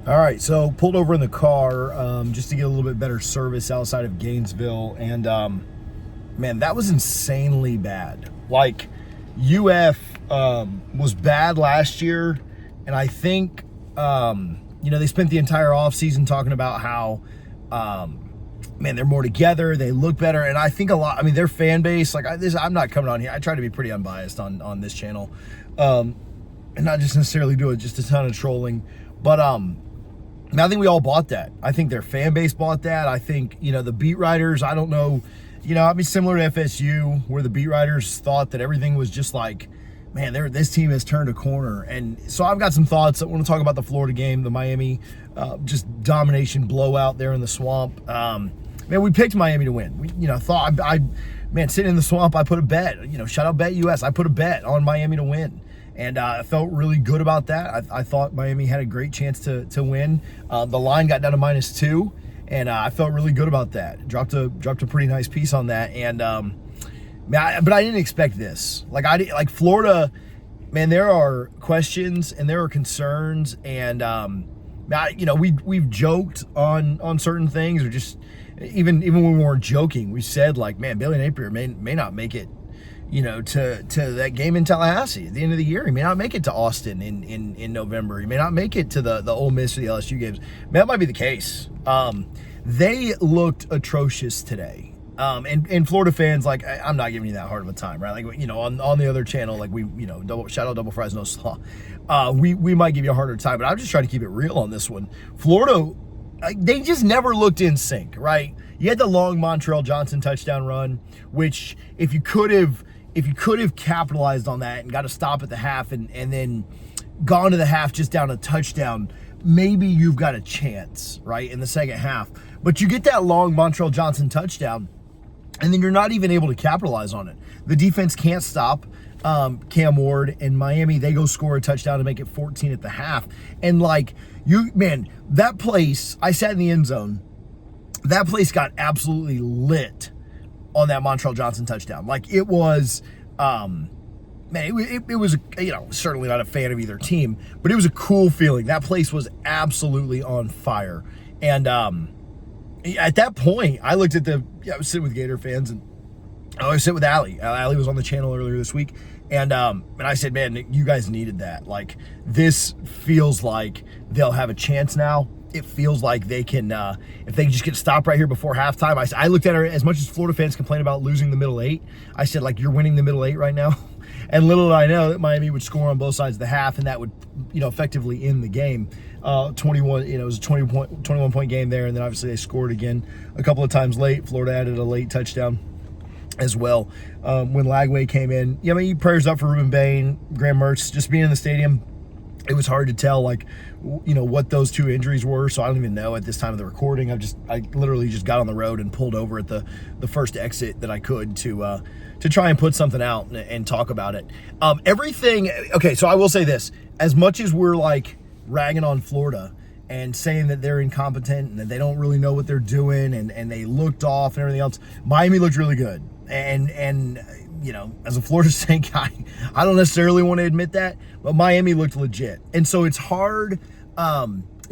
All right, so pulled over in the car just to get a little bit better service outside of Gainesville, and man, that was insanely bad. Like, UF was bad last year, and I think they spent the entire offseason talking about how man, they're more together, they look better, and I think a lot. I mean, their fan base, like I'm not coming on here. I try to be pretty unbiased on this channel, and not just necessarily do it just a ton of trolling, but I think we all bought that. I think their fan base bought that. I think, the beat writers, I don't know, I mean, similar to FSU, where the beat writers thought that everything was just like, man, this team has turned a corner. And so I've got some thoughts. I want to talk about the Florida game, the Miami just domination blowout there in the swamp. Man, we picked Miami to win. We, thought man, sitting in the swamp, I put a bet. Shout out Bet US. I put a bet on Miami to win. And I felt really good about that. I thought Miami had a great chance to win. The line got down to -2, and I felt really good about that. Dropped a pretty nice piece on that. And but I didn't expect this. Like Florida, man. There are questions and there are concerns, and we've joked on certain things, or just even when we weren't joking, we said like, man, Billy Napier may not make it. To that game in Tallahassee at the end of the year. He may not make it to Austin in November. He may not make it to the Ole Miss or the LSU games. That might be the case. They looked atrocious today. And Florida fans, like, I'm not giving you that hard of a time, right? Like, on the other channel, like shout out Double Fries No Slaw. We might give you a harder time, but I'm just trying to keep it real on this one. Florida, they just never looked in sync, right? You had the long Montrell Johnson touchdown run, which if you could have capitalized on that and got a stop at the half and then gone to the half just down a touchdown, maybe you've got a chance, right, in the second half. But you get that long Montrell Johnson touchdown, and then you're not even able to capitalize on it. The defense can't stop Cam Ward, and Miami, they go score a touchdown to make it 14 at the half. And that place, I sat in the end zone, that place got absolutely lit on that Montrell Johnson touchdown. Like, it was, it was, certainly not a fan of either team, but it was a cool feeling. That place was absolutely on fire. And at that point, I looked at I was sitting with Gator fans, and I was sitting with Allie. Allie was on the channel earlier this week, and I said, man, you guys needed that. Like, this feels like they'll have a chance now. It feels like they can, if they just get stopped right here before halftime. I looked at her, as much as Florida fans complain about losing the middle eight, I said, like, you're winning the middle eight right now. And little did I know that Miami would score on both sides of the half, and that would, effectively end the game. 21, it was a 21-point game there, and then obviously they scored again a couple of times late. Florida added a late touchdown as well when Lagway came in. Prayers up for Ruben Bain, Graham Mertz, just being in the stadium. It was hard to tell, like, what those two injuries were, so I don't even know at this time of the recording. I literally just got on the road and pulled over at the first exit that I could to try and put something out and talk about it. Okay, so I will say this. As much as we're, like, ragging on Florida and saying that they're incompetent and that they don't really know what they're doing and they looked off and everything else, Miami looked really good. And as a Florida State guy, I don't necessarily want to admit that, but Miami looked legit. And so it's hard,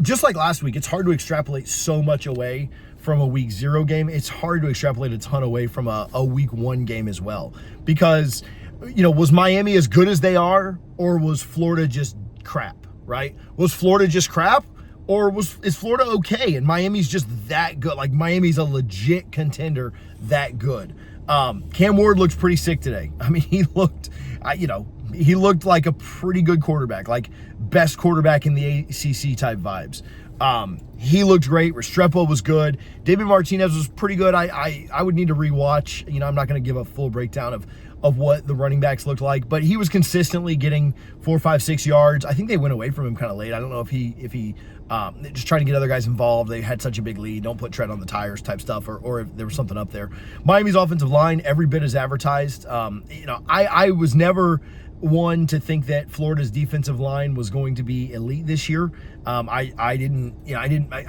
just like last week, it's hard to extrapolate so much away from a week 0 game. It's hard to extrapolate a ton away from a week 1 game as well. Because, was Miami as good as they are, or was Florida just crap, right? Was Florida just crap? Or is Florida okay and Miami's just that good? Like, Miami's a legit contender that good. Cam Ward looks pretty sick today. I mean, he looked like a pretty good quarterback, like best quarterback in the ACC type vibes. He looked great. Restrepo was good. David Martinez was pretty good. I would need to rewatch. I'm not going to give a full breakdown of what the running backs looked like, but he was consistently getting 4, 5, 6 yards. I think they went away from him kind of late. I don't know if he just trying to get other guys involved. They had such a big lead. Don't put tread on the tires type stuff, or if there was something up there. Miami's offensive line, every bit as advertised. I was never one to think that Florida's defensive line was going to be elite this year. I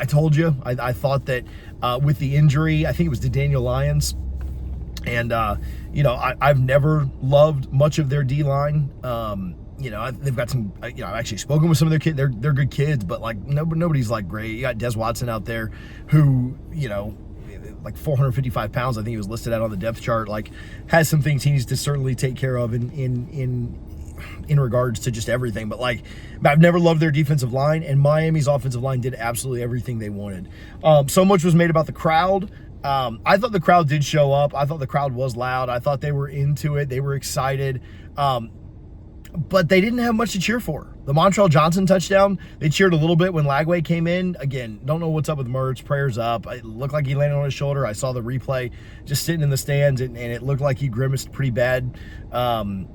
told you, I thought that with the injury, I think it was to Daniel Lyons, and I've never loved much of their D-line. they've got some. I've actually spoken with some of their kids. They're good kids, but like nobody's like great. You got Des Watson out there, who like 455 pounds. I think he was listed out on the depth chart. Like, has some things he needs to certainly take care of in regards to just everything. But like, I've never loved their defensive line, and Miami's offensive line did absolutely everything they wanted. So much was made about the crowd. I thought the crowd did show up. I thought the crowd was loud. I thought they were into it. They were excited. But they didn't have much to cheer for. The Montrell Johnson touchdown, they cheered a little bit when Lagway came in. Again, don't know what's up with Mertz. Prayers up. It looked like he landed on his shoulder. I saw the replay just sitting in the stands, and it looked like he grimaced pretty bad. And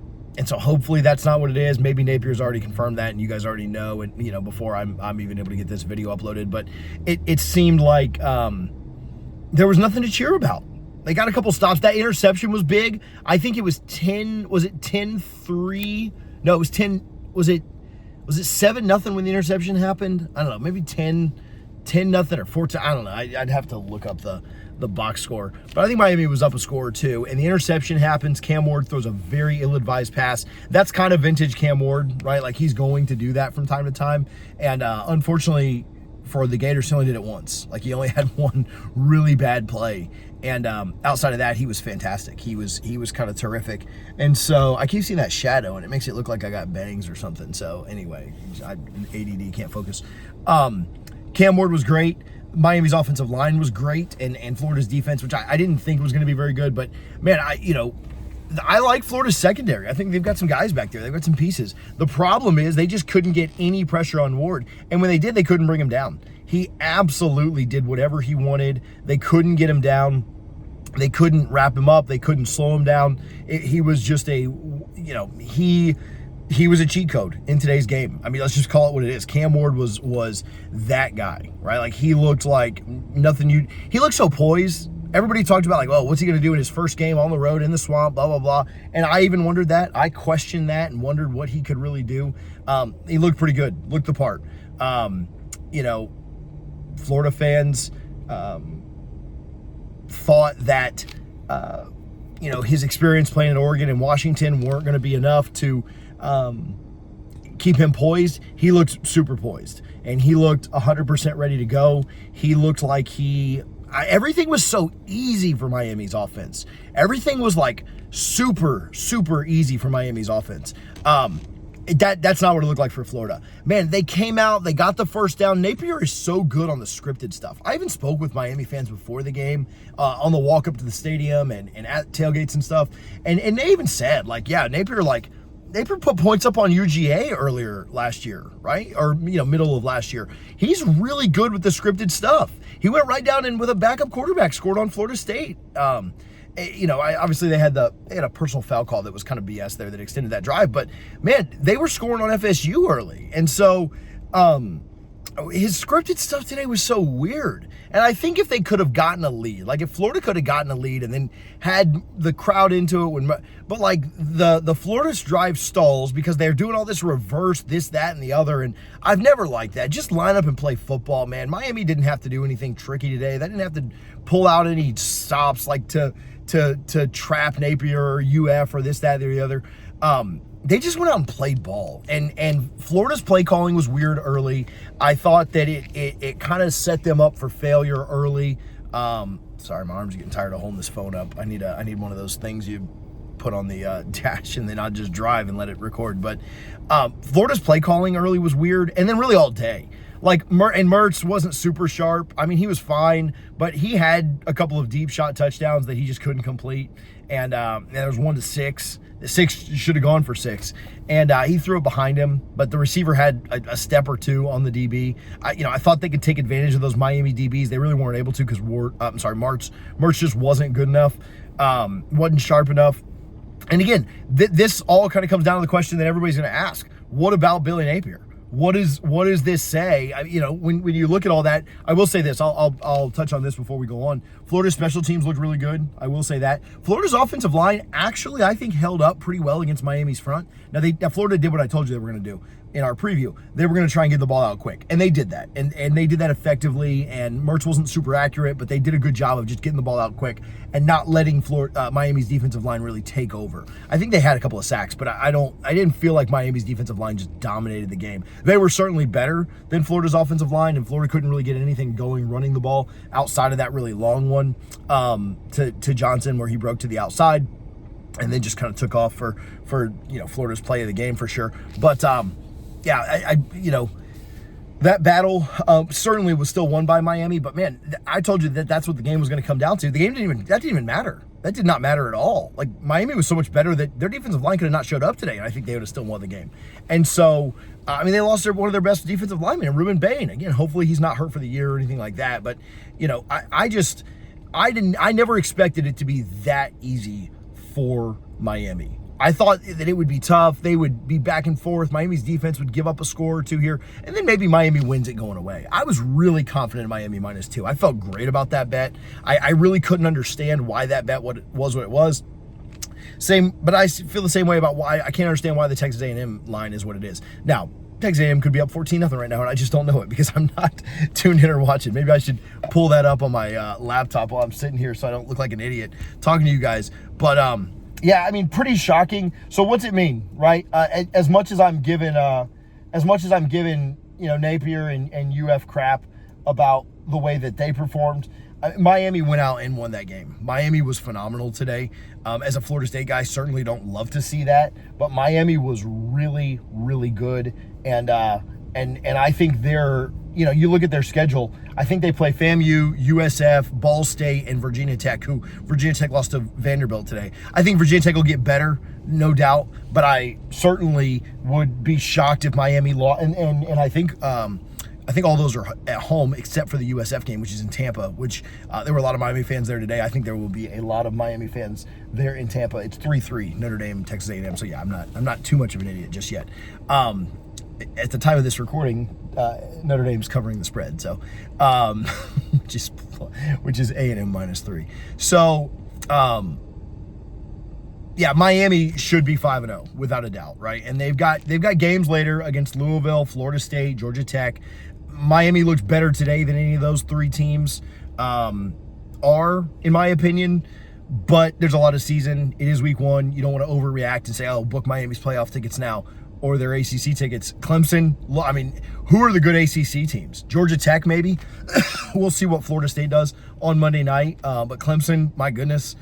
so hopefully that's not what it is. Maybe Napier's already confirmed that, and you guys already know, and before I'm even able to get this video uploaded. But it seemed like there was nothing to cheer about. They got a couple stops. That interception was big. I think it was 10. Was it 10-3? No, it was 10. Was it 7-0 when the interception happened? I don't know. Maybe 10-0 or 14. I don't know. I'd have to look up the box score. But I think Miami was up a score or two. And the interception happens. Cam Ward throws a very ill-advised pass. That's kind of vintage Cam Ward, right? Like, he's going to do that from time to time. And unfortunately for the Gators, he only did it once. Like, he only had one really bad play. And outside of that, he was fantastic. He was kind of terrific. And so I keep seeing that shadow, and it makes it look like I got bangs or something. So anyway, ADD, can't focus. Cam Ward was great. Miami's offensive line was great, and Florida's defense, which I didn't think was going to be very good. But man, I like Florida's secondary. I think they've got some guys back there. They've got some pieces. The problem is they just couldn't get any pressure on Ward. And when they did, they couldn't bring him down. He absolutely did whatever he wanted. They couldn't get him down. They couldn't wrap him up. They couldn't slow him down. He was just he was a cheat code in today's game. I mean, let's just call it what it is. Cam Ward was that guy, right? Like, he looked like nothing. He looked so poised. Everybody talked about, like, oh, what's he going to do in his first game on the road in the swamp, blah, blah, blah. And I even wondered that. I questioned that and wondered what he could really do. He looked pretty good, looked the part. Florida fans thought that, his experience playing at Oregon and Washington weren't going to be enough to keep him poised. He looked super poised, and he looked 100% ready to go. He looked like everything was so easy for Miami's offense. Everything was like super, super easy for Miami's offense. That's not what it looked like for Florida. Man, they came out, they got the first down. Napier is so good on the scripted stuff. I even spoke with Miami fans before the game on the walk up to the stadium and at tailgates and stuff. And they even said, like, yeah, Napier put points up on UGA earlier last year, right? Or, middle of last year. He's really good with the scripted stuff. He went right down and with a backup quarterback scored on Florida State. Obviously they had a personal foul call that was kind of BS there that extended that drive, but man, they were scoring on FSU early. And so his scripted stuff today was so weird. And I think if they could have gotten a lead, like if Florida could have gotten a lead and then had the crowd into it, but like the Florida's drive stalls because they're doing all this reverse, this, that, and the other. And I've never liked that. Just line up and play football, man. Miami didn't have to do anything tricky today. They didn't have to pull out any stops like to trap Napier or UF or this, that, or the other. They just went out and played ball. And Florida's play calling was weird early. I thought that it kind of set them up for failure early. Sorry, my arm's getting tired of holding this phone up. I need one of those things you put on the dash and then I'll just drive and let it record. But Florida's play calling early was weird, and then really all day. Like, Mertz wasn't super sharp. I mean, he was fine, but he had a couple of deep shot touchdowns that he just couldn't complete. And there was 1 to 6. The 6 should have gone for 6. And he threw it behind him, but the receiver had a step or two on the DB. I thought they could take advantage of those Miami DBs. They really weren't able to because Mertz just wasn't good enough, wasn't sharp enough. And again, this all kind of comes down to the question that everybody's going to ask. What about Billy Napier? What does this say? When you look at all that, I will say this. I'll touch on this before we go on. Florida's special teams looked really good. I will say that. Florida's offensive line actually, I think, held up pretty well against Miami's front. Now Florida did what I told you they were going to do. in our preview, they were going to try and get the ball out quick. And they did that. And they did that effectively. And Mertz wasn't super accurate, but they did a good job of just getting the ball out quick and not letting Miami's defensive line really take over. I think they had a couple of sacks, but I didn't feel like Miami's defensive line just dominated the game. They were certainly better than Florida's offensive line, and Florida couldn't really get anything going running the ball outside of that really long one to Johnson where he broke to the outside and then just kind of took off for Florida's play of the game for sure. But that battle certainly was still won by Miami. But man, I told you that's what the game was going to come down to. The game didn't even matter. That did not matter at all. Like, Miami was so much better that their defensive line could have not showed up today, and I think they would have still won the game. And so, they lost one of their best defensive linemen, Ruben Bain. Again, hopefully he's not hurt for the year or anything like that. But I never expected it to be that easy for Miami. I thought that it would be tough. They would be back and forth. Miami's defense would give up a score or two here, and then maybe Miami wins it going away. I was really confident in Miami -2. I felt great about that bet. I really couldn't understand why that bet was what it was. But I feel the same way about why I can't understand why the Texas A&M line is what it is. Now, Texas A&M could be up 14-0 right now, and I just don't know it because I'm not tuned in or watching. Maybe I should pull that up on my laptop while I'm sitting here so I don't look like an idiot talking to you guys. But pretty shocking. So what's it mean, right? As much as I'm giving Napier and UF crap about the way that they performed, Miami went out and won that game. Miami was phenomenal today. As a Florida State guy, certainly don't love to see that, but Miami was really, really good. And I think they're, you look at their schedule, I think they play FAMU, USF, Ball State, and Virginia Tech, who Virginia Tech lost to Vanderbilt today. I think Virginia Tech will get better, no doubt, but I certainly would be shocked if Miami lost. And I think all those are at home except for the USF game, which is in Tampa, which there were a lot of Miami fans there today. I think there will be a lot of Miami fans there in Tampa. It's 3-3, Notre Dame, Texas A&M. So yeah, I'm not too much of an idiot just yet. At the time of this recording, Notre Dame's covering the spread, so which is A&M -3. So Miami should be 5-0 without a doubt, right? And they've got games later against Louisville, Florida State, Georgia Tech. Miami looks better today than any of those three teams are, in my opinion. But there's a lot of season. It is week 1. You don't want to overreact and say, "Oh, book Miami's playoff tickets now," or their ACC tickets. Clemson, who are the good ACC teams? Georgia Tech, maybe. We'll see what Florida State does on Monday night. But Clemson, my goodness.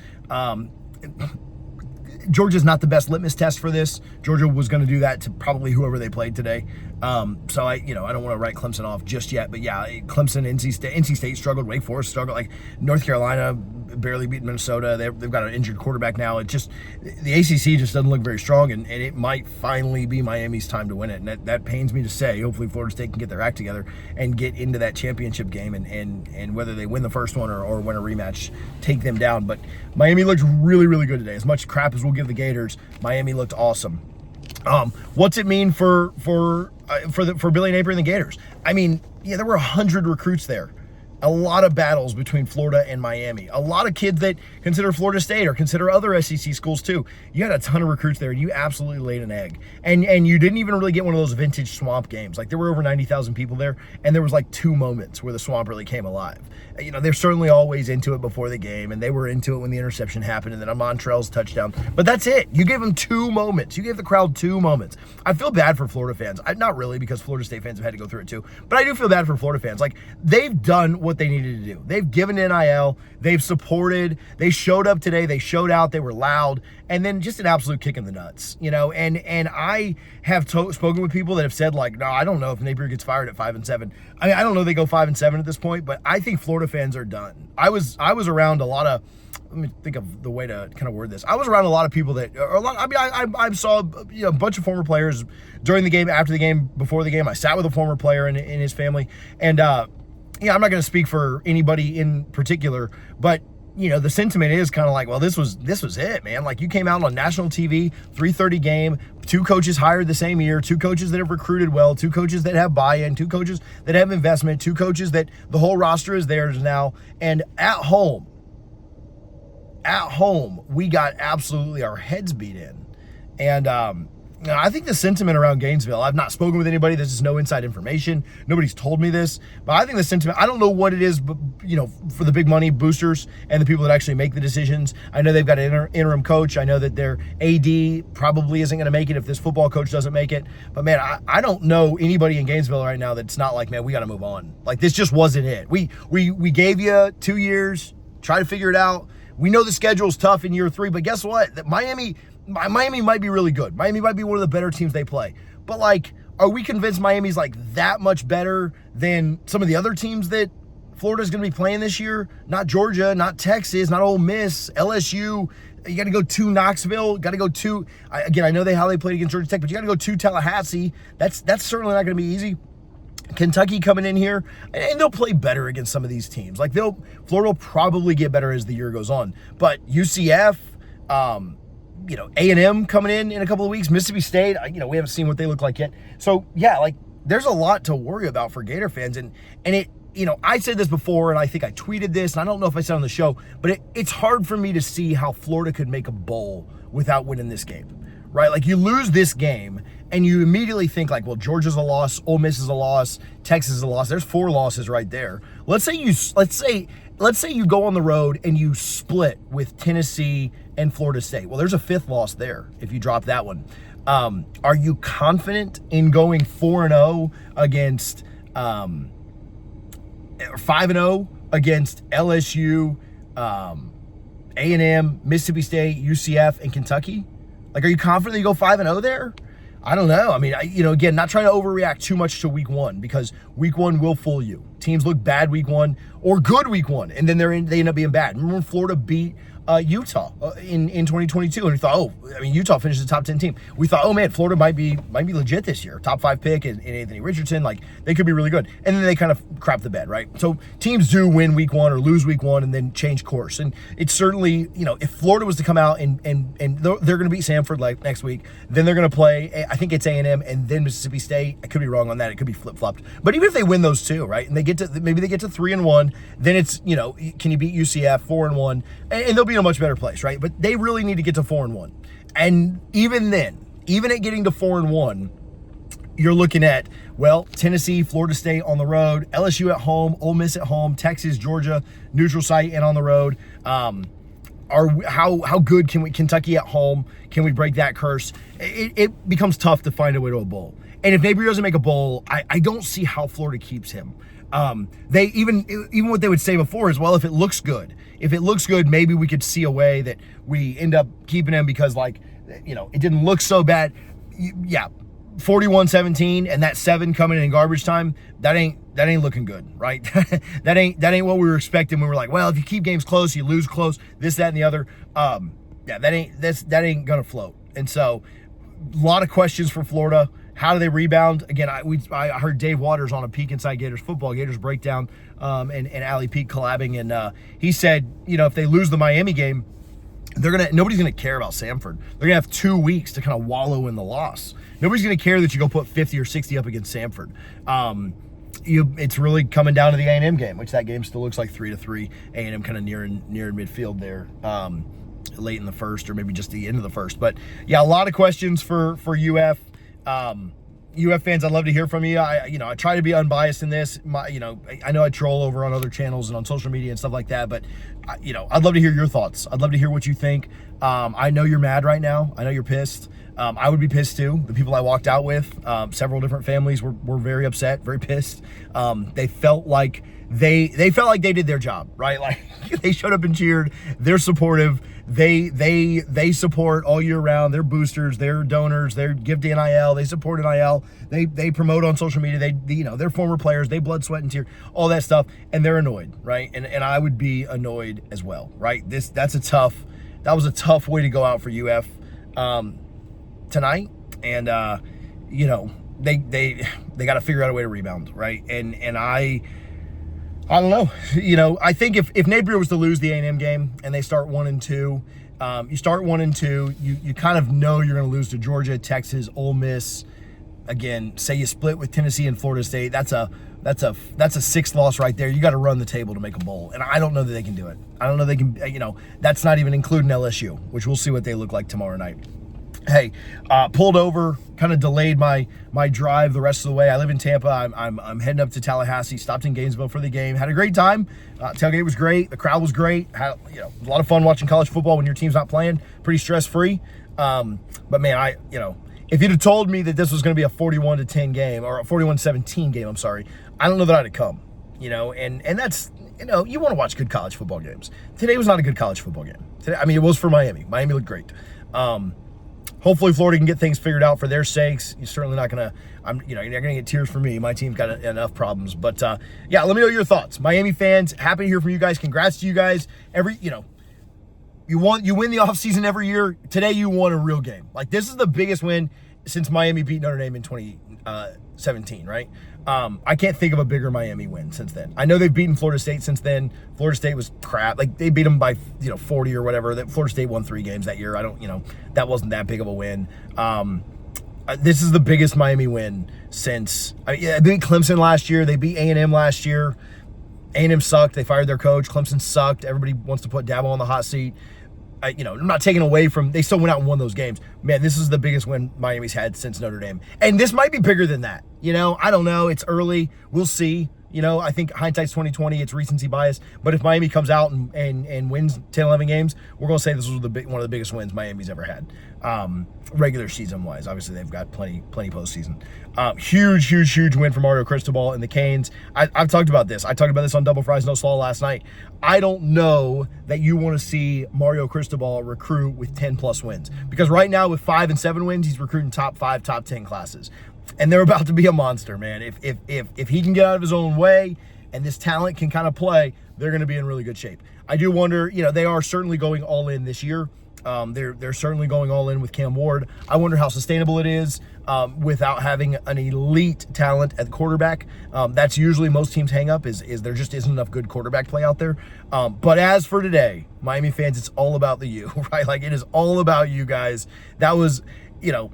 Georgia's not the best litmus test for this. Georgia was going to do that to probably whoever they played today. So I don't want to write Clemson off just yet. But yeah, Clemson, NC State struggled. Wake Forest struggled. Like North Carolina barely beat Minnesota. They've got an injured quarterback now. It just, the ACC just doesn't look very strong, and it might finally be Miami's time to win it. And that pains me to say. Hopefully Florida State can get their act together and get into that championship game, and whether they win the first one or win a rematch, take them down. But Miami looked really, really good today. As much crap as we'll give the Gators, Miami looked awesome. What's it mean for Billy Napier and the Gators? There were 100 recruits there. A lot of battles between Florida and Miami. A lot of kids that consider Florida State or consider other SEC schools too. You had a ton of recruits there, and you absolutely laid an egg. And you didn't even really get one of those vintage Swamp games. Like, there were over 90,000 people there, and there was like 2 moments where the Swamp really came alive. They're certainly always into it before the game, and they were into it when the interception happened and then a Montrell's touchdown. But that's it. You gave them 2 moments. You gave the crowd 2 moments. I feel bad for Florida fans. Not really, because Florida State fans have had to go through it too. But I do feel bad for Florida fans. Like, they've done what they needed to do. They've given NIL. They've supported. They showed up today. They showed out. They were loud. And then just an absolute kick in the nuts, And I have spoken with people that have said, like, no, I don't know if Napier gets fired at 5-7. I don't know they go 5-7 at this point, but I think Florida fans are done. I was around a lot of, let me think of the way to kind of word this. I was around a lot of people that, I saw a bunch of former players during the game, after the game, before the game. I sat with a former player and his family, and I'm not going to speak for anybody in particular, but the sentiment is kind of like, well, this was it, man. Like, you came out on national TV, 3:30 game, 2 coaches hired the same year, 2 coaches that have recruited well, 2 coaches that have buy-in, 2 coaches that have investment, 2 coaches that the whole roster is theirs now. And at home, we got absolutely our heads beat in. And, I think the sentiment around Gainesville, I've not spoken with anybody. This is no inside information. Nobody's told me this, but I think the sentiment, I don't know what it is, but for the big money boosters and the people that actually make the decisions. I know they've got an interim coach. I know that their AD probably isn't going to make it if this football coach doesn't make it. But man, I don't know anybody in Gainesville right now that's not like, man, we got to move on. Like, this just wasn't it. We gave you 2 years, try to figure it out. We know the schedule's tough in year 3, but guess what? Miami might be really good. Miami might be one of the better teams they play. But, like, are we convinced Miami's, like, that much better than some of the other teams that Florida's going to be playing this year? Not Georgia, not Texas, not Ole Miss, LSU. You got to go to Knoxville. Got to go to, again, I know how they played against Georgia Tech, but you got to go to Tallahassee. That's certainly not going to be easy. Kentucky coming in here, and they'll play better against some of these teams. Like, Florida will probably get better as the year goes on. But UCF, A&M coming in a couple of weeks, Mississippi State, we haven't seen what they look like yet. So, yeah, like, there's a lot to worry about for Gator fans. And it, I said this before, and I think I tweeted this, and I don't know if I said on the show, but it's hard for me to see how Florida could make a bowl without winning this game, right? Like, you lose this game, and you immediately think, like, well, Georgia's a loss, Ole Miss is a loss, Texas is a loss. There's 4 losses right there. Let's say you go on the road and you split with Tennessee and Florida State. Well, there's a 5th loss there if you drop that one. Are you confident in going 4-0 against 5-0 against LSU, A&M, Mississippi State, UCF, and Kentucky? Like, are you confident you go 5-0 there? I don't know. I mean, again, not trying to overreact too much to week 1, because week 1 will fool you. Teams look bad week 1 or good week 1, and then they end up being bad. Remember when Florida beat Utah in 2022, and we thought, Utah finished the top 10 team. We thought, oh man, Florida might be legit this year. Top 5 pick in Anthony Richardson, like, they could be really good. And then they kind of crap the bed, right? So teams do win week 1 or lose week 1 and then change course. And it's certainly, if Florida was to come out and they're going to beat Samford like next week, then they're going to play, I think it's A&M and then Mississippi State. I could be wrong on that. It could be flip-flopped. But even if they win those 2, right, and maybe they get to 3-1, then it's, can you beat UCF 4-1, and they'll be in a much better place, right? But they really need to get to 4-1. And even then, even at getting to 4-1, you're looking at, well, Tennessee, Florida State on the road, LSU at home, Ole Miss at home, Texas, Georgia, neutral site and on the road. How good can we, Kentucky at home, can we break that curse? It becomes tough to find a way to a bowl. And if Napier doesn't make a bowl, I don't see how Florida keeps him. They even what they would say before is, well, if it looks good, maybe we could see a way that we end up keeping him because, like, it didn't look so bad. Yeah, 41-17 and that 7 coming in garbage time, that ain't looking good, right? that ain't what we were expecting. We were like, well, if you keep games close, you lose close, this, that, and the other. That ain't gonna float. And so, a lot of questions for Florida. How do they rebound? Again, I heard Dave Waters on a Peek Inside Gators Football, Gators Breakdown, and Allie Peek collabing, and he said, if they lose the Miami game, nobody's gonna care about Samford. They're gonna have 2 weeks to kind of wallow in the loss. Nobody's gonna care that you go put 50 or 60 up against Samford. It's really coming down to the A&M game, which that game still looks like 3-3. A&M kind of near midfield there. Late in the first, or maybe just the end of the first. But yeah, a lot of questions for UF. UF fans, I'd love to hear from you. I try to be unbiased in this. I know I troll over on other channels and on social media and stuff like that, but I'd love to hear your thoughts. I'd love to hear what you think. I know you're mad right now. I know you're pissed. I would be pissed too. The people I walked out with, several different families were very upset, very pissed. They felt like they did their job, right? Like, they showed up and cheered. They're supportive. They support all year round. They're boosters. They're donors. They give to NIL. They support NIL. They promote on social media. They're former players. They blood, sweat, and tears, all that stuff, and they're annoyed, right? And I would be annoyed as well, right? That was a tough way to go out for UF tonight, and they got to figure out a way to rebound, right? And I don't know. I think if Napier was to lose the A&M game and they start 1-2, you start 1-2, you kind of know you're going to lose to Georgia, Texas, Ole Miss. Again, say you split with Tennessee and Florida State, that's a 6th loss right there. You got to run the table to make a bowl, and I don't know that they can do it. I don't know they can. That's not even including LSU, which we'll see what they look like tomorrow night. hey, pulled over, kind of delayed my drive the rest of the way. I live in Tampa. I'm heading up to Tallahassee. Stopped in Gainesville for the game. Had a great time. Tailgate was great. The crowd was great. Had, it was a lot of fun watching college football when your team's not playing. Pretty stress free. But man, if you'd have told me that this was going to be a 41-10 game or a 41-17 game, I'm sorry, I don't know that I'd have come. And that's, you want to watch good college football games. Today was not a good college football game. Today, it was for Miami. Miami looked great. Hopefully Florida can get things figured out for their sakes. You're certainly not going to, you're not going to get tears from me. My team's got enough problems. But let me know your thoughts. Miami fans, happy to hear from you guys. Congrats to you guys. You win the offseason every year. Today you won a real game. Like, this is the biggest win since Miami beat Notre Dame in 2017, right? I can't think of a bigger Miami win since then. I know they've beaten Florida State since then. Florida State was crap. Like, they beat them by 40 or whatever. Florida State won 3 games that year. That wasn't that big of a win. This is the biggest Miami win since they beat Clemson last year. They beat A&M last year. A&M sucked. They fired their coach. Clemson sucked. Everybody wants to put Dabo on the hot seat. I'm not taking away from, they still went out and won those games. Man, this is the biggest win Miami's had since Notre Dame. And this might be bigger than that. I don't know. It's early. We'll see. I think hindsight's 2020. It's recency bias. But if Miami comes out and wins 10, 11 games, we're going to say this was one of the biggest wins Miami's ever had. Regular season-wise. Obviously, they've got plenty postseason. Huge win for Mario Cristobal and the Canes. I've talked about this. I talked about this on Double Fries No Slaw last night. I don't know that you want to see Mario Cristobal recruit with 10-plus wins. Because right now, with 5 and 7 wins, he's recruiting top 5, top 10 classes. And they're about to be a monster, man. If he can get out of his own way and this talent can kind of play, they're going to be in really good shape. I do wonder, they are certainly going all in this year. They're certainly going all in with Cam Ward. I wonder how sustainable it is without having an elite talent at the quarterback. That's usually most teams' hang up is there just isn't enough good quarterback play out there. But as for today, Miami fans, it's all about the U, right? Like, it is all about you guys. That was,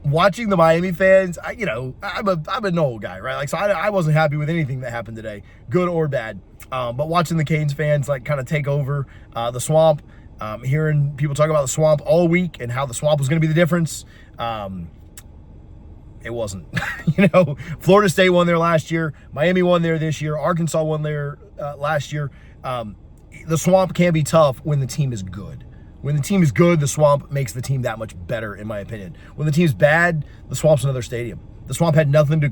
watching the Miami fans, I'm an old guy, right? Like, so I wasn't happy with anything that happened today, good or bad. But watching the Canes fans kind of take over the Swamp, hearing people talk about the Swamp all week and how the Swamp was going to be the difference. It wasn't. Florida State won there last year. Miami won there this year. Arkansas won there last year. The Swamp can be tough when the team is good. When the team is good, the Swamp makes the team that much better, in my opinion. When the team's bad, the Swamp's another stadium. The Swamp had nothing to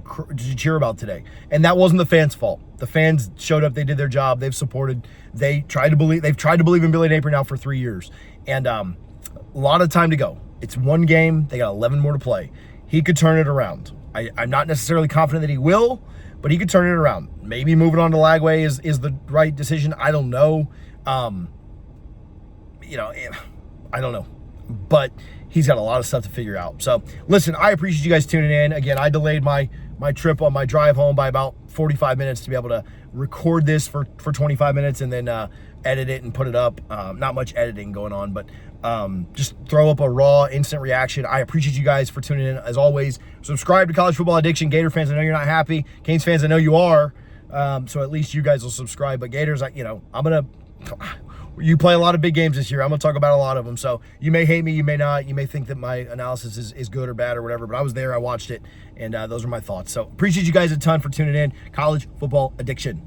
cheer about today. And that wasn't the fans' fault. The fans showed up. They did their job. They've supported. They've tried to believe in Billy Napier now for 3 years. And a lot of time to go. It's one game. They got 11 more to play. He could turn it around. I'm not necessarily confident that he will, but he could turn it around. Maybe moving on to Lagway is the right decision. I don't know. I don't know. But he's got a lot of stuff to figure out. So, listen, I appreciate you guys tuning in. Again, I delayed my trip on my drive home by about 45 minutes to be able to record this for 25 minutes and then edit it and put it up. Not much editing going on, but just throw up a raw, instant reaction. I appreciate you guys for tuning in. As always, subscribe to College Football Addiction. Gator fans, I know you're not happy. Canes fans, I know you are. So at least you guys will subscribe. But Gators, you play a lot of big games this year. I'm going to talk about a lot of them. So you may hate me, you may not. You may think that my analysis is good or bad or whatever, but I was there, I watched it, and those are my thoughts. So appreciate you guys a ton for tuning in. College Football Addiction.